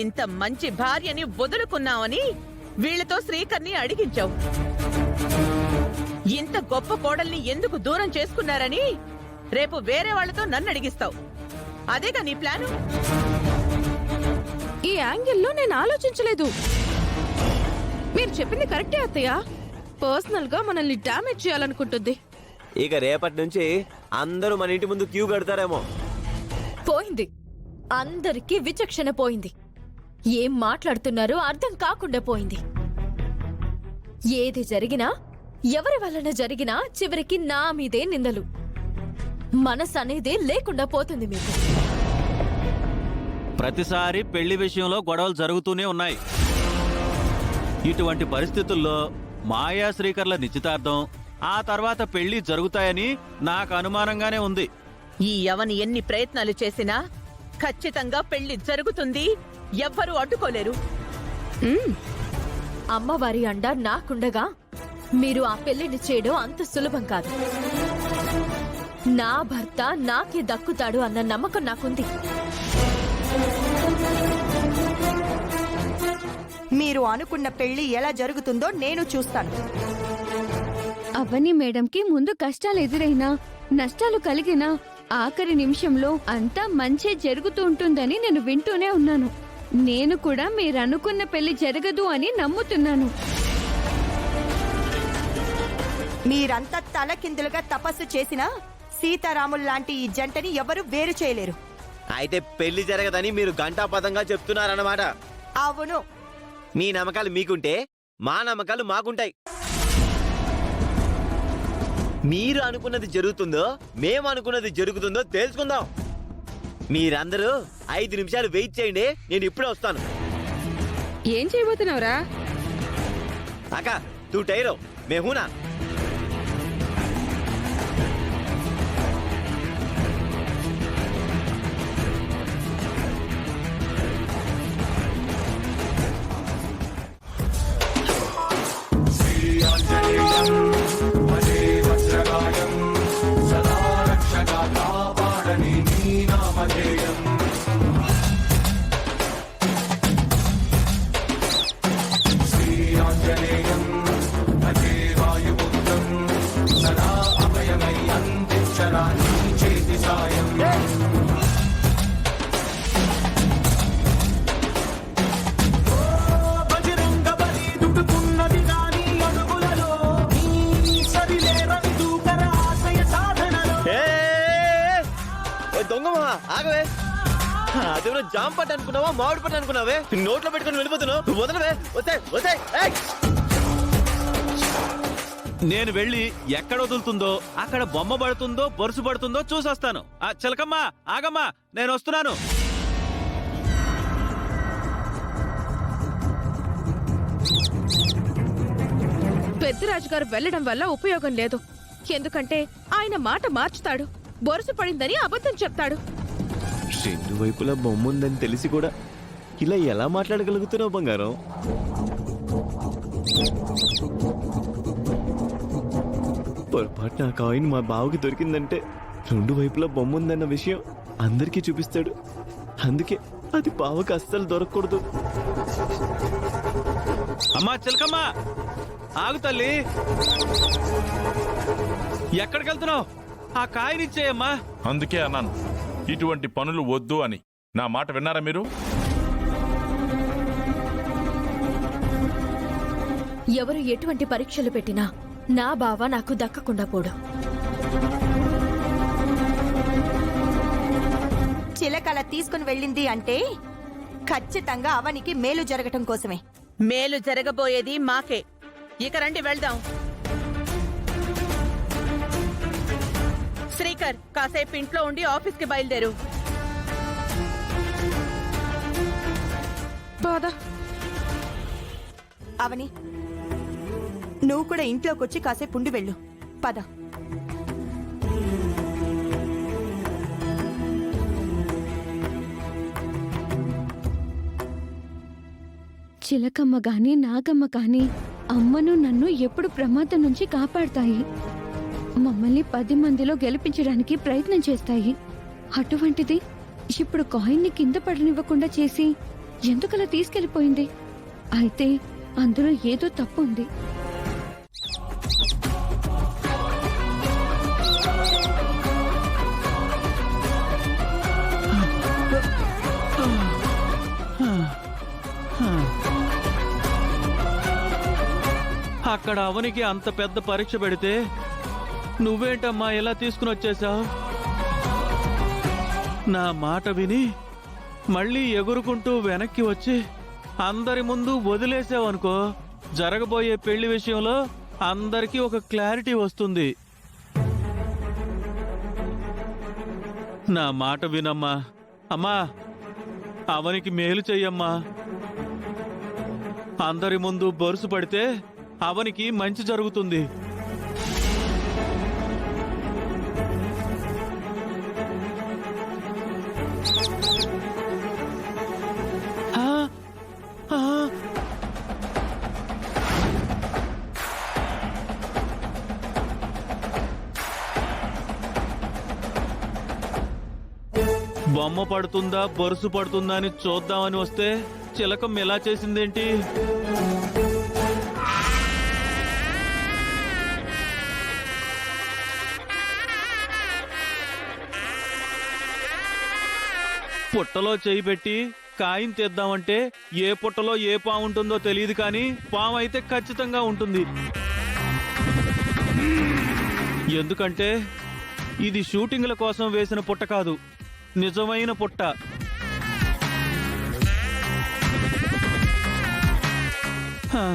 ఇంత మంచి భార్యని వదులుకున్నావని వీళ్లతో శ్రీకర్ని అడిగించావు. ఇంత గొప్ప కోడల్ని ఎందుకు దూరం చేసుకున్నారని రేపు వేరే వాళ్లతో నన్ను అడిగిస్తావు. అదేగా నీ ప్లాను? ఈ యాంగిల్లో నేను ఆలోచించలేదు. మీరు చెప్పింది కరెక్టే అత్తయ్య. పర్సనల్ గా మనల్ని డామేజ్ చేయాలనుకుంటుంది. ఇక రేపటి నుంచి అందరూ మన ఇంటి ముందు క్యూ కడతారేమో. పోయింది, అందరికీ విచక్షణ పోయింది. ఏం మాట్లాడుతున్నారో అర్థం కాకుండా పోయింది. ఏది జరిగినా ఎవరి వలన జరిగినా చివరికి నా మీదే నిందలు. మనసు అనేదే లేకుండా పోతుంది మీకు. ప్రతిసారి పెళ్లి విషయంలో గొడవలు జరుగుతూనే ఉన్నాయి. ఇటువంటి పరిస్థితుల్లో మాయా శ్రీకర్ల నిశ్చితార్థం, ఆ తర్వాత పెళ్లి జరుగుతాయని నాకు అనుమానంగానే ఉంది. ఈ యవని ఎన్ని ప్రయత్నాలు చేసినా ఖచ్చితంగా పెళ్లి జరుగుతుంది. ఎవ్వరూ అడ్డుకోలేరు. అమ్మవారి అండ నాకుండగా మీరు ఆ పెళ్లిని చేయడం అంత సులభం కాదు. నా భర్త నాకే దక్కుతాడు అన్న నమ్మకం నాకుంది. మీరు అనుకున్న పెళ్లి ఎలా జరుగుతుందో నేను చూస్తాను. అవని మేడంకి ముందు కష్టాలు ఎదురైనా, నష్టాలు కలిగినా ఆఖరి నిమిషంలో అంతా మంచే జరుగుతూ ఉంటుందని నేను వింటూనే ఉన్నాను. నేను కూడా మీరనుకున్న పెళ్లి జరగదు అని నమ్ముతున్నాను. మీరంతా తలకిందులుగా తపస్సు చేసినా సీతారాముల్లాంటి ఈ జంటని ఎవరు వేరు చేయలేరు. అయితే పెళ్లి జరగదని మీరు ఘంటాపథంగా చెప్తున్నారన్నమాట. అవును. మీ నమ్మకాలు మీకుంటే మా నమ్మకాలు మాకుంటాయి. మీరు అనుకున్నది జరుగుతుందో మేము అనుకున్నది జరుగుతుందో తెలుసుకుందాం. మీరందరూ 5 నిమిషాలు వెయిట్ చేయండి, నేను ఇప్పుడే వస్తాను. ఏం చేయబోతున్నావురా? అక్క తూ టైరో మేహూనా. ఆగవే, అదేమో జామ పట్టు అనుకున్నావా మామిడి పట్టు అనుకున్నావే? నోట్లో పెట్టుకుని వెళ్ళిపోతున్నావు. వదలవే, వస్తాయి వస్తాయి. నేను వెళ్ళి ఎక్కడ వదులుతుందో అక్కడ బొమ్మ పడుతుందో బొరుసు పడుతుందో చూసొస్తాను. చిలకమ్మా ఆగమ్మా, నేను వస్తున్నాను. పెద్దరాజు గారు వెళ్లడం వల్ల ఉపయోగం లేదు. ఎందుకంటే ఆయన మాట మార్చుతాడు, బొరుసు పడిందని అబద్ధం చెప్తాడు. రెండు వైపులా బొమ్మ ఉందని తెలిసి కూడా ఇలా ఎలా మాట్లాడగలుగుతున్నావు బంగారం? పొరపాటు నా కాయిన్ మా బావకి దొరికిందంటే రెండు వైపులా బొమ్మ ఉందన్న విషయం అందరికీ చూపిస్తాడు. అందుకే అది బావకి అస్సలు దొరకకూడదు. అమ్మా చిలకమ్మా ఆగు తల్లి, ఎక్కడికి వెళ్తున్నావు? ఆ కాయనిచ్చేయమ్మా. అందుకే అన్నాను ఇటువంటి పనులు వద్దు అని. నా మాట విన్నారా మీరు? ఎవరు ఎటువంటి పరీక్షలు పెట్టినా నా బావ నాకు దక్కకుండా పోడు. చిలకల తీసుకుని వెళ్ళింది అంటే ఖచ్చితంగా అవనికి మేలు జరగటం కోసమే. మేలు జరగబోయేది మాకే. ఇక రండి వెళ్దాం. శ్రీకర్, కాసేపు ఇంట్లో ఉండి ఆఫీస్కి బయలుదేరు. అవని, నువ్వు కూడా ఇంట్లోకి వచ్చి కాసేపు ఉండి వెళ్ళు. పద. చిలకమ్మ గాని నాగమ్మ కాని అమ్మను నన్ను ఎప్పుడు ప్రమాదం నుంచి కాపాడతాయి. మమ్మల్ని 10 మందిలో గెలిపించడానికి ప్రయత్నం చేస్తాయి. అటువంటిది ఇప్పుడు కాయిన్ని కింద పడనివ్వకుండా చేసి ఎందుకలా తీసుకెళ్లిపోయింది? అయితే అందులో ఏదో తప్పు ఉంది. అక్కడ అవనికి అంత పెద్ద పరీక్ష పెడితే నువ్వేంటమ్మా ఇలా తీసుకుని వచ్చేసావు? నా మాట విని మళ్ళీ ఎగురుకుంటూ వెనక్కి వచ్చి అందరి ముందు వదిలేసావనుకో, జరగబోయే పెళ్లి విషయంలో అందరికీ ఒక క్లారిటీ వస్తుంది. నా మాట వినమ్మా. అమ్మా, అవనికి మేలు చెయ్యమ్మా. అందరి ముందు బొరుసు పడితే అవనికి మంచి జరుగుతుంది. బొమ్మ పడుతుందా బొరుసు పడుతుందా అని చూద్దామని వస్తే చిలకం ఎలా చేసిందేంటి? పుట్టలో చేయి పెట్టి కాయిన్ తెద్దామంటే ఏ పుట్టలో ఏ పాము ఉంటుందో తెలియదు, కానీ పాము అయితే ఖచ్చితంగా ఉంటుంది. ఎందుకంటే ఇది షూటింగ్ల కోసం వేసిన పుట్ట కాదు, నిజమైన పుట్ట. హా